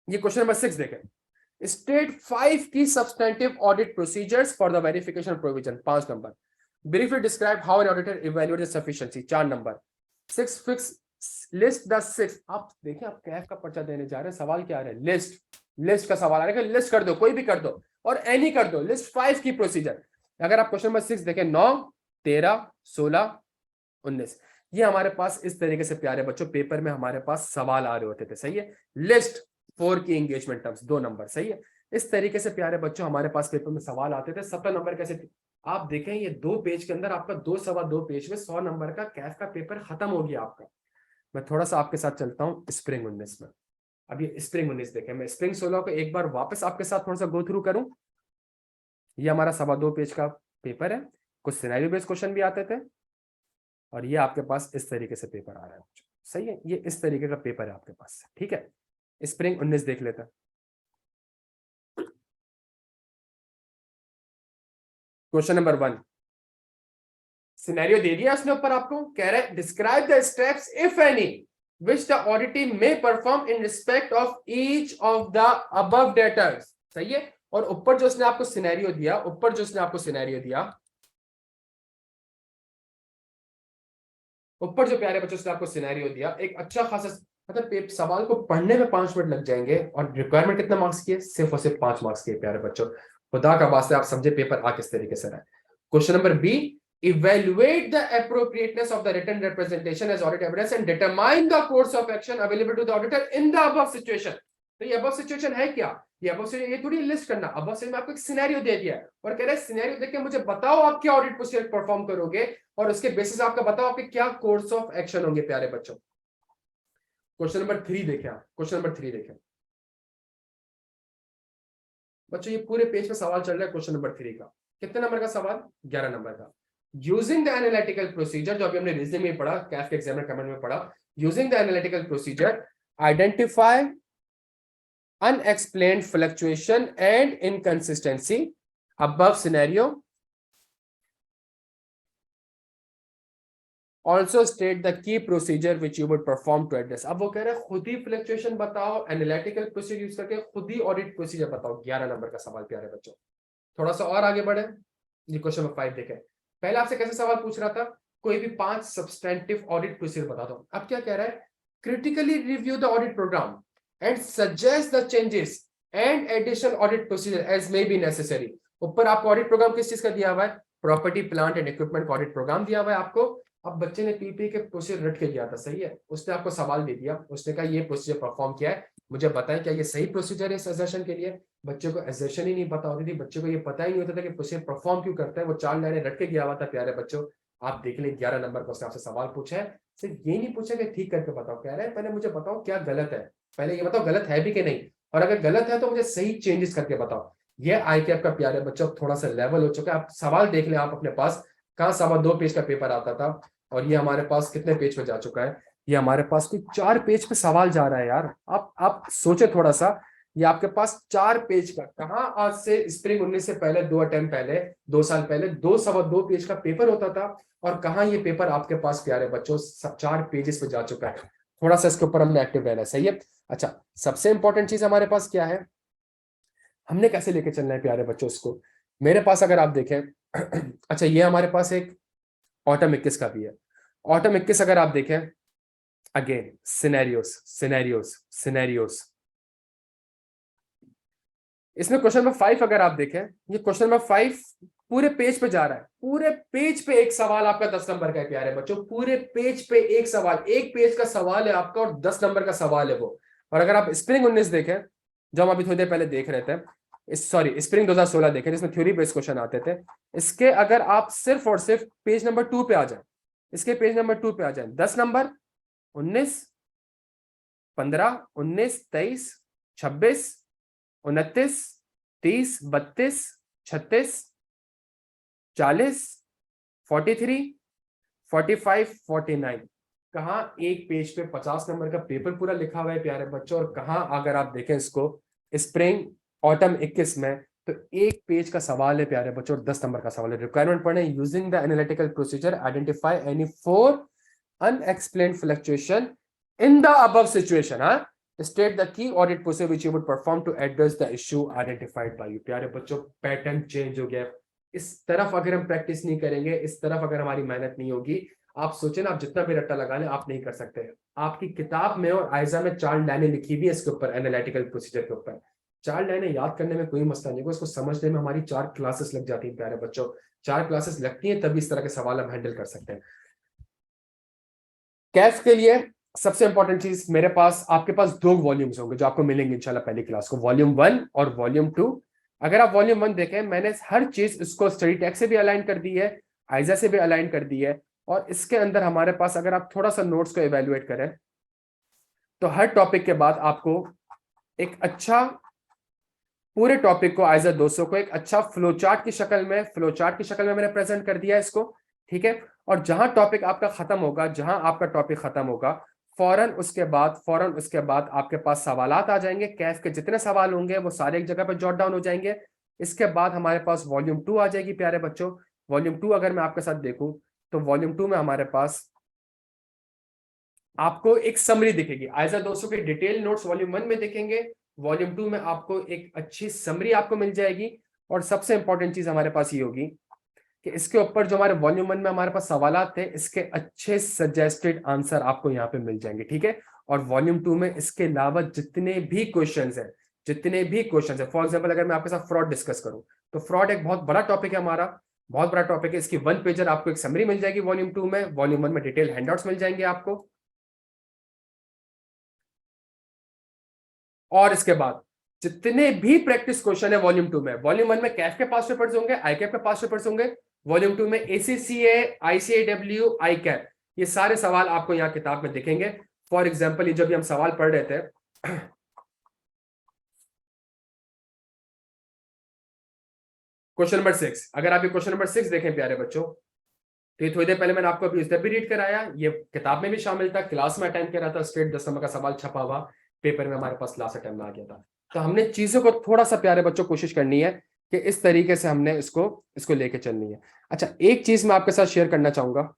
ये क्वेश्चन नंबर 6 देखें। स्टेट 5 की substantive audit procedures for the verification provision, 5 number. Briefly describe how an auditor evaluate the sufficiency, 4 number. 6 fix list the 6, आप देखिए आप कैफ का पर्चा देने जा रहे हैं, सवाल क्या आ रहा है, लिस्ट का सवाल आ रहा है, लिस्ट कर दो, कोई भी कर दो और एनी कर दो, लिस्ट 5 की प्रोसीजर। अगर आप क्वेश्चन नंबर 6 देखें, 9, 13, 16, 19, ये हमारे पास इस तरीके से प्यारे बच्चों पेपर में हमारे पास सवाल आ रहे होते थे, सही है। लिस्ट 4 की एंगेजमेंट टर्म्स, 2 नंबर, सही है। इस तरीके से प्यारे बच्चों हमारे पास पेपर में सवाल आते थे। 17 नंबर कैसे, आप देखें ये 2 पेज के अंदर आपका 2 सवा 2 पेज में 100 नंबर का कैफ का पेपर खत्म हो गया आपका। मैं थोड़ा सा आपके साथ चलता हूं स्प्रिंग 19 में। अब ये स्प्रिंग 19 देखें, मैं स्प्रिंग 16 को एक बार वापस आपके साथ थोड़ा सा गो थ्रू करूं। ये हमारा सवा 2 पेज का पेपर है, कुछ सिनेरियो बेस्ड क्वेश्चन भी आते थे और ये आपके पास इस तरीके से पेपर आ रहा है, सही है। ये इस तरीके का पेपर है आपके पास, ठीक है। स्प्रिंग 19 देख लेते हैं। क्वेश्चन नंबर 1, सिनेरियो दे दिया उसने ऊपर आपको, कह रहा है describe the steps if any which the auditee may perform in respect of each of the above debtors, सही है। और ऊपर जो उसने आपको सिनेरियो दिया, ऊपर जो उसने आपको सिनेरियो दिया, ऊपर जो प्यारे बच्चों उसने आपको सिनेरियो दिया, एक अच्छा खासा मतलब सवाल को पढ़ने में 5 मिनट लग जाएंगे और रिक्वायरमेंट कितना मार्क्स की है, सिर्फ और सिर्फ 5 मार्क्स की है प्यारे बच्चों। खुदा का वास्ते आप समझे पेपर आ किस तरीके से रहा है। Question number B, evaluate the appropriateness of the written representation as audit evidence and determine the course of action available to the auditor in the above situation। तो ये above situation है क्या, ये above situation ये थोड़ी लिस्ट करना, above situation में आपको एक सिनेरियो दे दिया है और कह रहा है सिनेरियो देख के मुझे बताओ आप क्या ऑडिट प्रोसीजर परफॉर्म करोगे और उसके बेसिस आपका बताओ आपके क्या कोर्स ऑफ एक्शन होंगे प्यारे बच्चों। क्वेश्चन नंबर 3 देखें आप, क्वेश्चन नंबर 3 देखें बच्चों, ये पूरे पेज पे सवाल चल रहा है क्वेश्चन नंबर 3 का। कितने नंबर का सवाल, 11 नंबर का। यूजिंग द एनालिटिकल प्रोसीजर, जो अभी हमने रीजनिंग में पढ़ा, कैफ के एग्जामिनर कमेंट में पढ़ा, using the analytical procedure identify unexplained fluctuation and inconsistency above scenario, also state the key procedure which you would perform to address। अब वो कह रहे हैं खुद ही फ्लक्चुएशन बताओ, एनालिटिकल प्रोसीजर यूज करके खुद ही ऑडिट प्रोसीजर बताओ। 11 नंबर का सवाल प्यारे बच्चों। थोड़ा सा और आगे बढ़े, ये क्वेश्चन नंबर 5 देखें। पहले आपसे कैसे सवाल पूछ रहा था, कोई भी 5 सब्सटेंटिव ऑडिट प्रोसीजर बता दो। अब क्या कह रहा है, critically review the audit programme and suggest the changes and additional audit procedure as may be necessary. ऊपर आपको ऑडिट प्रोग्राम किस चीज का दिया हुआ है, प्रॉपर्टी प्लांट एंड इक्विपमेंट का ऑडिट प्रोग्राम दिया हुआ है आपको। अब बच्चे ने पीपी के प्रोसीजर रट के गया था, सही है। उसने आपको सवाल दे दिया, उसने कहा ये प्रोसीजर परफॉर्म किया है, मुझे बताएं क्या ये सही प्रोसीजर है इस एजर्शन के लिए। बच्चे को एजर्शन ही नहीं पता होती थी, बच्चे को ये पता ही नहीं होता था कि प्रोसीजर परफॉर्म क्यों करता है। वो 4 लाइनें रट के गया हुआ था प्यारे बच्चों। आप देख ले 11 नंबर का उसने आपसे सवाल पूछा है, सिर्फ ये नहीं पूछा कि ठीक करके बताओ, कह रहा है पहले मुझे बताओ क्या गलत है, पहले ये बताओ गलत है भी कि नहीं, और अगर गलत है तो मुझे सही चेंजेस करके बताओ। ये ICAP का प्यारे बच्चों थोड़ा सा लेवल हो चुका है। आप सवाल देख लें आप अपने पास, कहाँ सवा 2 पेज का पेपर आता था और ये हमारे पास कितने पेज पे जा चुका है, ये हमारे पास कोई 4 पेज पे सवाल जा रहा है यार। आप सोचे थोड़ा सा, ये आपके पास 4 पेज का, कहाँ आज से स्प्रिंग 19 से पहले 2 अटेम्प्ट पहले 2 साल पहले 2 सवा 2 पेज का पेपर होता था और कहाँ ये पेपर आपके पास प्यारे बच्चों 4 पेजेस पे जा चुका है। थोड़ा सा इसके ऊपर हमने एक्टिव रहना है, सही है। अच्छा, सबसे इंपॉर्टेंट चीज हमारे पास क्या है, हमने कैसे लेके चलना है प्यारे बच्चों इसको। मेरे पास अगर आप देखें अच्छा ये हमारे पास एक ऑटम 21 का भी है। ऑटम 21 अगर आप देखें, अगेन सिनेरियोस सिनेरियोस सिनेरियोस, इसमें क्वेश्चन नंबर 5 अगर आप देखें, ये क्वेश्चन नंबर 5 पूरे पेज पे जा रहा है, पूरे पेज पे एक सवाल आपका 10 नंबर का है प्यारे बच्चों। पूरे पेज पे एक सवाल, एक पेज का सवाल है आपका और 10 नंबर का सवाल है वो। और अगर आप स्प्रिंग 19 देखें, जो हम अभी थोड़ी देर पहले देख रहे थे, सॉरी स्प्रिंग 2016 देखें जिसमें थ्योरी बेस्ड क्वेश्चन आते थे, इसके अगर आप सिर्फ और सिर्फ पेज नंबर 2 पे आ जाए, इसके पेज नंबर 2 पे आ जाए, 10 नंबर 19, 15, 19, 23, 26, 29, 30, 32, 36, 40, 43, 45, 49, कहाँ एक पेज पे 50 नंबर का पेपर पूरा लिखा हुआ है प्यारे बच्चों। और कहाँ अगर आप देखें इसको स्प्रिंग ऑटम 21 में, तो एक पेज का सवाल है प्यारे बच्चों, 10 नंबर का सवाल है। रिक्वायरमेंट पढ़ने, using the analytical procedure identify any 4 unexplained fluctuation in the above situation, state the key audit procedure which you would perform to address the issue identified by you। प्यारे बच्चों पैटर्न चेंज हो गया, इस तरफ अगर हम प्रैक्टिस नहीं करेंगे, इस तरफ अगर हमारी मेहनत नहीं होगी, आप सोचे ना, आप जितना भी रट्टा लगा लें, आप नहीं कर सकते। आपकी किताब में और आयजा में 4 लाइनें लिखी हुई है इसके ऊपर, एनालिटिकल प्रोसीजर के ऊपर। 4 लाइनें याद करने में कोई मसला नहीं है, उसको समझने में हमारी 4 क्लासेस लग जाती है प्यारे बच्चों। 4 क्लासेस लगती हैं, तभी इस तरह के सवाल हम हैंडल कर सकते हैं। कैफ के लिए सबसे इंपॉर्टेंट चीज, मेरे पास, आपके पास 2 वॉल्यूम्स होंगे जो आपको मिलेंगे इंशाल्लाह पहली क्लास को, वॉल्यूम 1 और वॉल्यूम 2। अगर आप वॉल्यूम 1 देखें, मैंने हर चीज इसको स्टडी टेक्स्ट से भी अलाइन कर दी है, आइजा से भी अलाइन कर दी है। और इसके अंदर हमारे पास, अगर आप थोड़ा सा नोट्स को इवेल्युएट करें, तो हर टॉपिक के बाद आपको एक अच्छा, पूरे टॉपिक को, आइजा 200 को एक अच्छा फ्लोचार्ट की शक्ल में मैंने प्रेजेंट कर दिया इसको, ठीक है। और जहां टॉपिक आपका खत्म होगा, जहां आपका टॉपिक खत्म होगा, फौरन उसके बाद आपके पास सवालात आ जाएंगे। कैफ के जितने सवाल होंगे वो सारे एक जगह पर जॉट डाउन हो जाएंगे। इसके बाद हमारे पास वॉल्यूम 2 आ जाएगी प्यारे बच्चों। वॉल्यूम 2 अगर मैं आपके साथ देखूं, तो वॉल्यूम 2 में हमारे पास आपको एक समरी दिखेगी। आयजा 200 के डिटेल नोट्स वॉल्यूम 1 में दिखेंगे, वॉल्यूम 2 में आपको एक अच्छी समरी आपको मिल जाएगी। और सबसे इंपॉर्टेंट चीज हमारे पास ये होगी कि इसके ऊपर जो हमारे वॉल्यूम 1 में हमारे पास सवालात थे, इसके अच्छे सजेस्टेड आंसर आपको यहाँ पे मिल जाएंगे, ठीक है। और वॉल्यूम 2 में इसके अलावा जितने भी क्वेश्चंस हैं, फॉर एग्जांपल अगर मैं आपके साथ फ्रॉड डिस्कस करूं, तो फ्रॉड एक बहुत बड़ा टॉपिक है हमारा, बहुत बड़ा टॉपिक है। इसकी 1 पेजर आपको एक समरी मिल जाएगी वॉल्यूम 2 में, वॉल्यूम 1 में डिटेल हैंडआउट्स मिल जाएंगे आपको। और इसके बाद जितने भी प्रैक्टिस क्वेश्चन है वॉल्यूम 2 में, वॉल्यूम 1 में कैफ के पास पेपर्स होंगे, आईकैप के पास पेपर्स होंगे, वॉल्यूम 2 में एसीसीए, आईसीएडब्ल्यू, आईकैप, ये सारे सवाल आपको यहाँ किताब में दिखेंगे। फॉर एग्जाम्पल, ये जब हम सवाल पढ़ रहे थे, क्वेश्चन नंबर 6, अगर आप ये क्वेश्चन नंबर 6 देखें प्यारे बच्चों, तो ये थोड़ी देर पहले मैंने आपको अभी इस भी रीड कराया, ये किताब में भी शामिल था, क्लास में अटेंड करा था, स्ट्रेट 10 नंबर का सवाल छपा हुआ पेपर में हमारे पास लास्ट अटेम्प्ट में आ गया था। तो हमने चीजों को थोड़ा सा प्यारे बच्चों कोशिश करनी है कि इस तरीके से हमने इसको लेके चलनी है। अच्छा, एक चीज मैं आपके साथ शेयर करना चाहूंगा।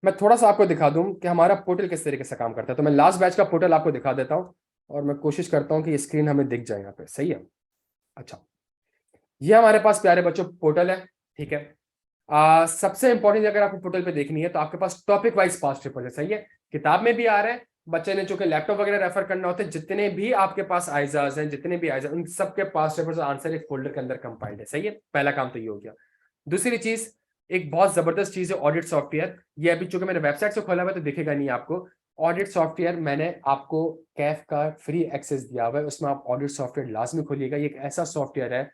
मैं थोड़ा सा आपको दिखा दूं कि हमारा पोर्टल किस तरीके से काम करता है। तो मैं लास्ट बैच का पोर्टल आपको दिखा देता हूं, और मैं कोशिश करता हूं कि स्क्रीन हमें दिख जाए यहाँ पे, सही है। अच्छा, ये हमारे पास प्यारे बच्चों पोर्टल है, ठीक है। सबसे इंपॉर्टेंट अगर आपको पोर्टल पे देखनी है, तो आपके पास टॉपिक वाइज पास्ट पेपर है, सही है। किताब में भी आ रहा है, बच्चे ने चूंकि लैपटॉप वगैरह रेफर करना होता है, जितने भी आपके पास आइजाज हैं, जितने भी आइजाज, उन सबके पास पेपर आंसर एक फोल्डर के अंदर कंपाइल्ड है, सही है। पहला काम तो ये हो गया। दूसरी चीज, एक बहुत जबरदस्त चीज है ऑडिट सॉफ्टवेयर। ये अभी चूंकि मैंने वेबसाइट से खोला हुआ है तो दिखेगा नहीं आपको। ऑडिट सॉफ्टवेयर मैंने आपको कैफ का फ्री एक्सेस दिया हुआ है, उसमें आप ऑडिट सॉफ्टवेयर लाजमी खोलिएगा। ये एक ऐसा सॉफ्टवेयर है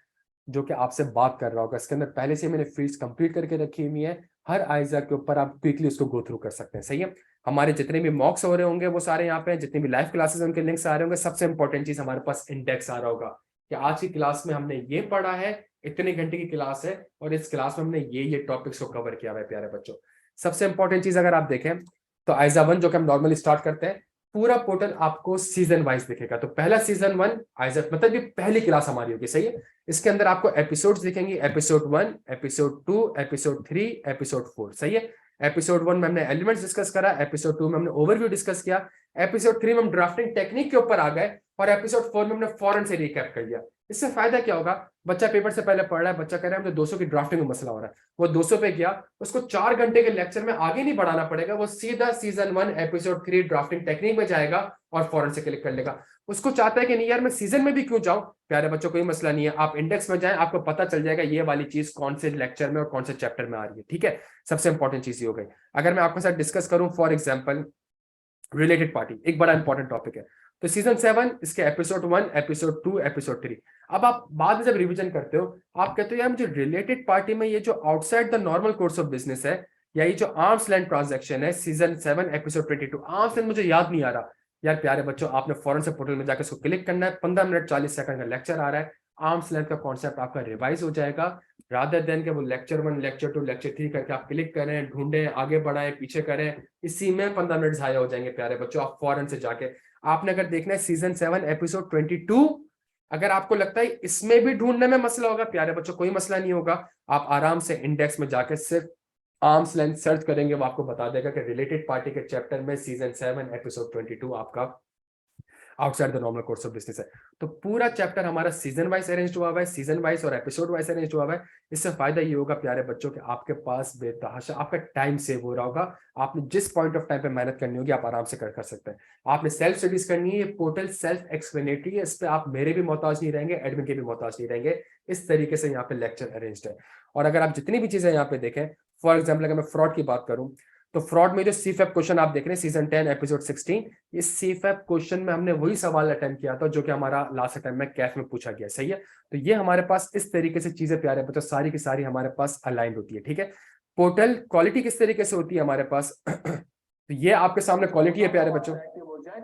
जो कि आपसे बात कर रहा होगा। इसके अंदर पहले से मैंने फील्ड्स कंप्लीट करके रखी हुई है, हर आइजा के ऊपर आप क्विकली उसको गो थ्रू कर सकते हैं, सही है। हमारे जितने भी मॉक्स हो रहे होंगे वो सारे यहाँ पे हैं, जितने भी लाइव क्लासेस उनके लिंक्स आ रहे होंगे। सबसे इंपॉर्टेंट चीज, हमारे पास इंडेक्स आ रहा होगा कि आज की क्लास में हमने ये पढ़ा है, इतने घंटे की क्लास है, और इस क्लास में हमने ये टॉपिक्स को कवर किया हुआ है प्यारे बच्चों। सबसे इंपॉर्टेंट चीज अगर आप देखें, तो आइजा 1 जो कि हम नॉर्मली स्टार्ट करते हैं, पूरा पोर्टल आपको सीजन वाइज दिखेगा। तो पहला सीजन 1 आइजा, मतलब ये पहली क्लास हमारी होगी, सही है। इसके अंदर आपको एपिसोड्स दिखेंगे, एपिसोड 1, एपिसोड 2, एपिसोड 3, एपिसोड 4, सही है। एपिसोड 1 में हमने एलिमेंट्स डिस्कस करा, एपिसोड 2 में हमने ओवरव्यू डिस्कस किया, एपिसोड 3 में हम ड्राफ्टिंग टेक्निक के ऊपर आ गए, और एपिसोड 4 में हमने फौरन से रिकैप कर लिया। इससे फायदा क्या होगा, बच्चा पेपर से पहले पढ़ रहा है, बच्चा कह रहा है मुझे 200 की ड्राफ्टिंग में मसला हो रहा है, वो 200 पे गया, उसको 4 घंटे के लेक्चर में आगे नहीं बढ़ाना पड़ेगा, वो सीधा सीजन 1 एपिसोड 3 ड्राफ्टिंग टेक्निक में जाएगा और फौरन से क्लिक कर लेगा। उसको चाहता है कि नहीं यार मैं सीजन में भी क्यों जाऊं, प्यारे बच्चों कोई मसला नहीं है, आप इंडेक्स में जाएं, आपको पता चल जाएगा ये वाली चीज कौन से लेक्चर में और कौन से चैप्टर में आ रही है, ठीक है। सबसे इंपॉर्टेंट चीज ये हो गई। अगर मैं आपके साथ डिस्कस करूं, फॉर एग्जाम्पल रिलेटेड पार्टी एक बड़ा इंपॉर्टेंट टॉपिक है, तो सीजन 7 इसके एपिसोड 1, एपिसोड 2, एपिसोड 3। अब आप बाद में जब रिवीजन करते हो, आप कहते हो यार मुझे रिलेटेड पार्टी में ये जो outside the normal course of business है, या ये जो आर्म्स लेंथ ट्रांजैक्शन है, सीजन 7 एपिसोड 22, आर्म्स लेंथ मुझे याद नहीं आ रहा। यार प्यारे बच्चों, आपने फौरन से पोर्टल में जाकर इसको क्लिक करना है, 15 मिनट 40 सेकंड का लेक्चर आ रहा है, आर्म्स लेंथ का कॉन्सेप्ट आपका रिवाइज हो जाएगा, रादर देन के वो लेक्चर 1 लेक्चर 2 लेक्चर 3 करके आप क्लिक करें, ढूंढें, आगे बढ़ाएं, पीछे करें, इसी में 15 मिनट जाया हो जाएंगे प्यारे बच्चों। आप फौरन से जाके, आपने अगर देखना है सीजन 7 एपिसोड 22, अगर आपको लगता है इसमें भी ढूंढने में मसला होगा, प्यारे बच्चों कोई मसला नहीं होगा, आप आराम से इंडेक्स में जाके सिर्फ आर्म्स लेंथ सर्च करेंगे, वो आपको बता देगा कि रिलेटेड पार्टी के चैप्टर में सीजन 7 एपिसोड 22 आपका outside the normal course of business है। तो पूरा चैप्टर हमारा सीजन वाइज अरेंज हुआ हुआ है, सीजन वाइज और एपिसोड वाइज अरेंज हुआ हुआ है। इससे फायदा ये होगा प्यारे बच्चों कि आपके पास बेतहाशा आपका टाइम सेव हो रहा होगा। आपने जिस पॉइंट ऑफ टाइम पे मेहनत करनी होगी आप आराम से कर सकते हैं। आपने सेल्फ स्टडीज करनी है, ये पोर्टल सेल्फ एक्सप्लेनेटरी है, इस पे आप मेरे भी मोहताज नहीं रहेंगे, एडमिन के भी मोहताज नहीं रहेंगे। इस तरीके से यहाँ पे लेक्चर अरेंज्ड है। और अगर आप जितनी भी चीजें यहाँ पे देखें, फॉर एग्जाम्पल अगर मैं फ्रॉड की बात करूं, तो फ्रॉड में जो सीफैप क्वेश्चन आप देख रहे हैं सीजन 10 एपिसोड 16, इस सीफैप क्वेश्चन में हमने वही सवाल अटेम्प्ट किया था जो कि हमारा लास्ट अटेम्प्ट में कैफ में पूछा गया, सही है। तो ये हमारे पास इस तरीके से चीजें प्यारे बच्चों सारी की सारी हमारे पास अलाइंड होती है, ठीक है। पोर्टल क्वालिटी किस तरीके से होती है हमारे पास तो ये आपके सामने क्वालिटी है प्यारे बच्चों।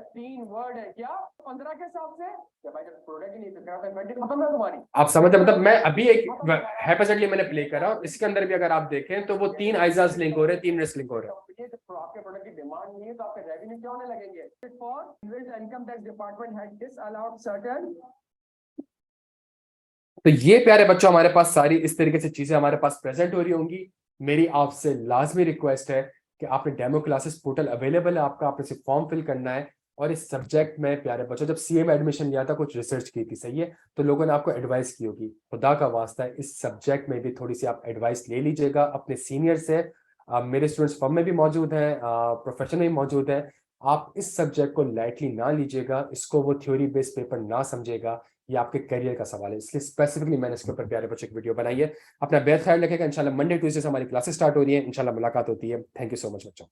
3 वर्ड है क्या 15 के हिसाब से, क्या भाई जब प्रोडक्ट ही नहीं बिक रहा तो इन्वेंटरी खत्म है तुम्हारी। आप समझते, मतलब मैं अभी एक हाइपोथेटिकली मैंने प्ले करा, इसके अंदर भी अगर आप देखें तो वो 3 आइजाज लिंक हो रहे हैं, 3 रिस्क लिंक हो रहे हैं। तो आपके प्रोडक्ट की डिमांड नहीं है तो आपके रेवेन्यू क्यों होने लगेंगे। For income tax department had disallowed certain. तो ये प्यारे बच्चों हमारे पास सारी इस तरीके से चीजें हमारे पास प्रेजेंट हो रही होंगी। मेरी आपसे लाजमी रिक्वेस्ट है कि आपने डेमो क्लासेस पोर्टल अवेलेबल है आपका, आपने सिर्फ फॉर्म फिल करना है। और इस सब्जेक्ट में प्यारे बच्चों जब सीए में एडमिशन लिया था कुछ रिसर्च की थी, सही है, तो लोगों ने आपको एडवाइस की होगी, खुदा का वास्ता है इस सब्जेक्ट में भी थोड़ी सी आप एडवाइस ले लीजिएगा अपने सीनियर से। मेरे स्टूडेंट्स फॉर्म में भी मौजूद हैं, प्रोफेशन में भी मौजूद है। आप इस सब्जेक्ट को लाइटली ना लीजिएगा, इसको वो थ्योरी बेस्ड पेपर ना समझेगा, ये आपके करियर का सवाल है, इसलिए स्पेसिफिकली मैंने इसके ऊपर प्यारे बच्चों की वीडियो बनाई है। अपना बेहद ख्याल रखेगा। इंशाल्लाह मंडे ट्यूसडे से हमारी क्लासेस स्टार्ट हो रही है, इंशाल्लाह मुलाकात होती है। थैंक यू सो मच बच्चों।